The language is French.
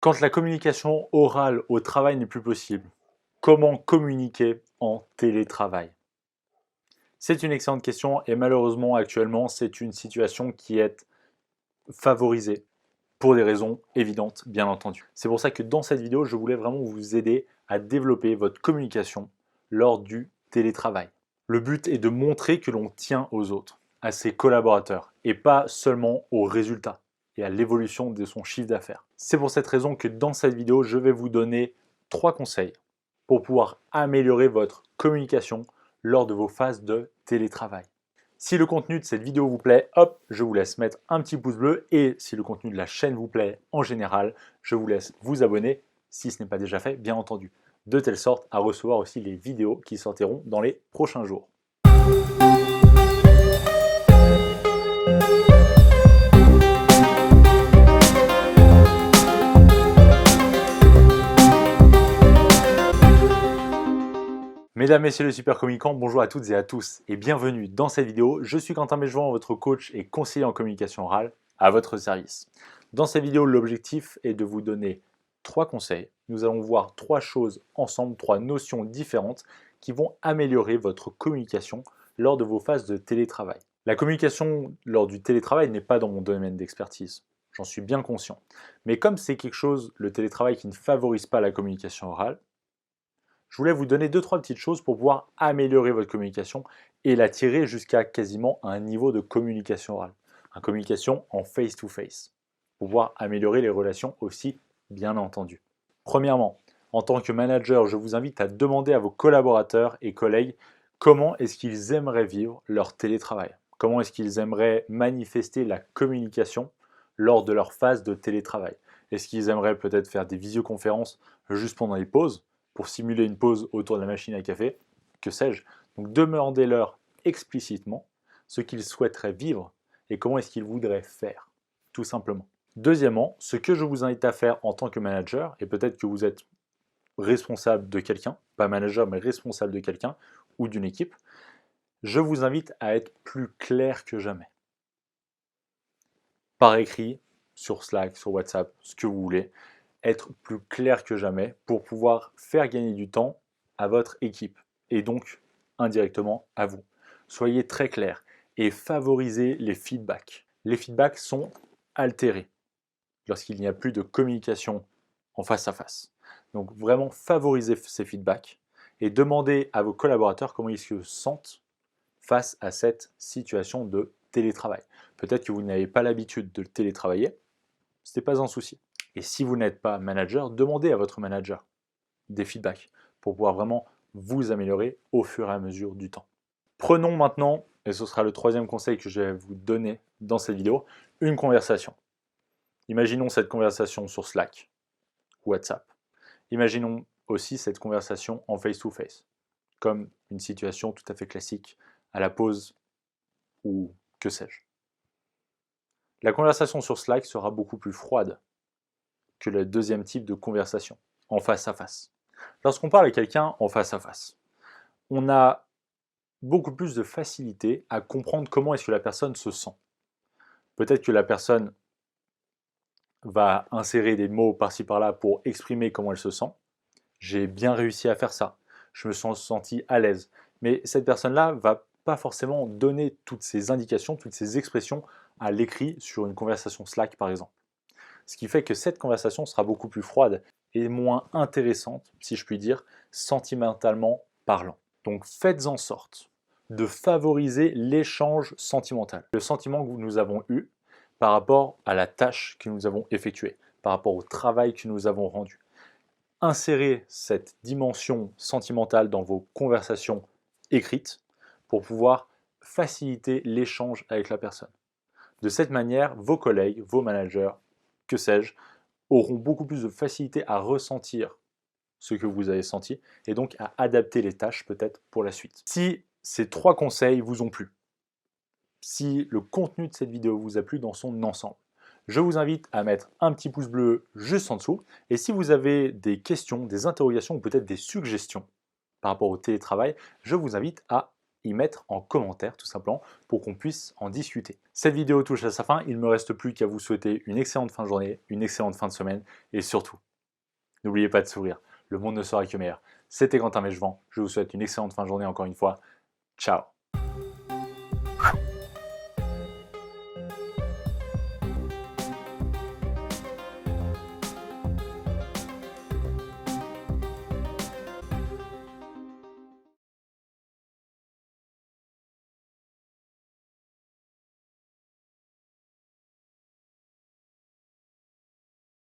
Quand la communication orale au travail n'est plus possible, comment communiquer en télétravail? C'est une excellente question et malheureusement actuellement c'est une situation qui est favorisée pour des raisons évidentes bien entendu. C'est pour ça que dans cette vidéo je voulais vraiment vous aider à développer votre communication lors du télétravail. Le but est de montrer que l'on tient aux autres, à ses collaborateurs et pas seulement aux résultats et à l'évolution de son chiffre d'affaires. C'est pour cette raison que dans cette vidéo, je vais vous donner 3 conseils pour pouvoir améliorer votre communication lors de vos phases de télétravail. Si le contenu de cette vidéo vous plaît, hop, je vous laisse mettre un petit pouce bleu et si le contenu de la chaîne vous plaît en général, je vous laisse vous abonner si ce n'est pas déjà fait, bien entendu, de telle sorte à recevoir aussi les vidéos qui sortiront dans les prochains jours. Mesdames, Messieurs les super communicants, bonjour à toutes et à tous et bienvenue dans cette vidéo. Je suis Quentin Béjouan, votre coach et conseiller en communication orale à votre service. Dans cette vidéo, l'objectif est de vous donner 3 conseils. Nous allons voir 3 choses ensemble, 3 notions différentes qui vont améliorer votre communication lors de vos phases de télétravail. La communication lors du télétravail n'est pas dans mon domaine d'expertise, j'en suis bien conscient. Mais comme c'est quelque chose, le télétravail, qui ne favorise pas la communication orale, je voulais vous donner 2-3 petites choses pour pouvoir améliorer votre communication et la tirer jusqu'à quasiment un niveau de communication orale, une communication en face-to-face, pour pouvoir améliorer les relations aussi, bien entendu. Premièrement, en tant que manager, je vous invite à demander à vos collaborateurs et collègues comment est-ce qu'ils aimeraient vivre leur télétravail, comment est-ce qu'ils aimeraient manifester la communication lors de leur phase de télétravail. Est-ce qu'ils aimeraient peut-être faire des visioconférences juste pendant les pauses, pour simuler une pause autour de la machine à café, que sais-je. Donc demandez-leur explicitement ce qu'ils souhaiteraient vivre et comment est-ce qu'ils voudraient faire, tout simplement. Deuxièmement, ce que je vous invite à faire en tant que manager, et peut-être que vous êtes responsable de quelqu'un, pas manager mais responsable de quelqu'un ou d'une équipe, je vous invite à être plus clair que jamais. Par écrit, sur Slack, sur WhatsApp, ce que vous voulez, être plus clair que jamais pour pouvoir faire gagner du temps à votre équipe et donc indirectement à vous. Soyez très clair et favorisez les feedbacks. Les feedbacks sont altérés lorsqu'il n'y a plus de communication en face à face. Donc vraiment favorisez ces feedbacks et demandez à vos collaborateurs comment ils se sentent face à cette situation de télétravail. Peut-être que vous n'avez pas l'habitude de télétravailler, ce n'est pas un souci. Et si vous n'êtes pas manager, demandez à votre manager des feedbacks pour pouvoir vraiment vous améliorer au fur et à mesure du temps. Prenons maintenant, et ce sera le 3e conseil que je vais vous donner dans cette vidéo, une conversation. Imaginons cette conversation sur Slack, WhatsApp. Imaginons aussi cette conversation en face-to-face, comme une situation tout à fait classique à la pause ou que sais-je. La conversation sur Slack sera beaucoup plus froide que le 2e type de conversation, en face à face. Lorsqu'on parle à quelqu'un en face à face, on a beaucoup plus de facilité à comprendre comment est-ce que la personne se sent. Peut-être que la personne va insérer des mots par-ci par-là pour exprimer comment elle se sent. J'ai bien réussi à faire ça, je me suis senti à l'aise. Mais cette personne-là va pas forcément donner toutes ces indications, toutes ces expressions à l'écrit sur une conversation Slack par exemple. Ce qui fait que cette conversation sera beaucoup plus froide et moins intéressante, si je puis dire, sentimentalement parlant. Donc faites en sorte de favoriser l'échange sentimental. Le sentiment que nous avons eu par rapport à la tâche que nous avons effectuée, par rapport au travail que nous avons rendu. Insérez cette dimension sentimentale dans vos conversations écrites pour pouvoir faciliter l'échange avec la personne. De cette manière, vos collègues, vos managers, que sais-je, auront beaucoup plus de facilité à ressentir ce que vous avez senti et donc à adapter les tâches peut-être pour la suite. Si ces 3 conseils vous ont plu, si le contenu de cette vidéo vous a plu dans son ensemble, je vous invite à mettre un petit pouce bleu juste en dessous et si vous avez des questions, des interrogations ou peut-être des suggestions par rapport au télétravail, je vous invite à y mettre en commentaire tout simplement pour qu'on puisse en discuter. Cette vidéo touche à sa fin, il ne me reste plus qu'à vous souhaiter une excellente fin de journée, une excellente fin de semaine et surtout, n'oubliez pas de sourire, le monde ne sera que meilleur. C'était Quentin Mechevant, je vous souhaite une excellente fin de journée encore une fois. Ciao.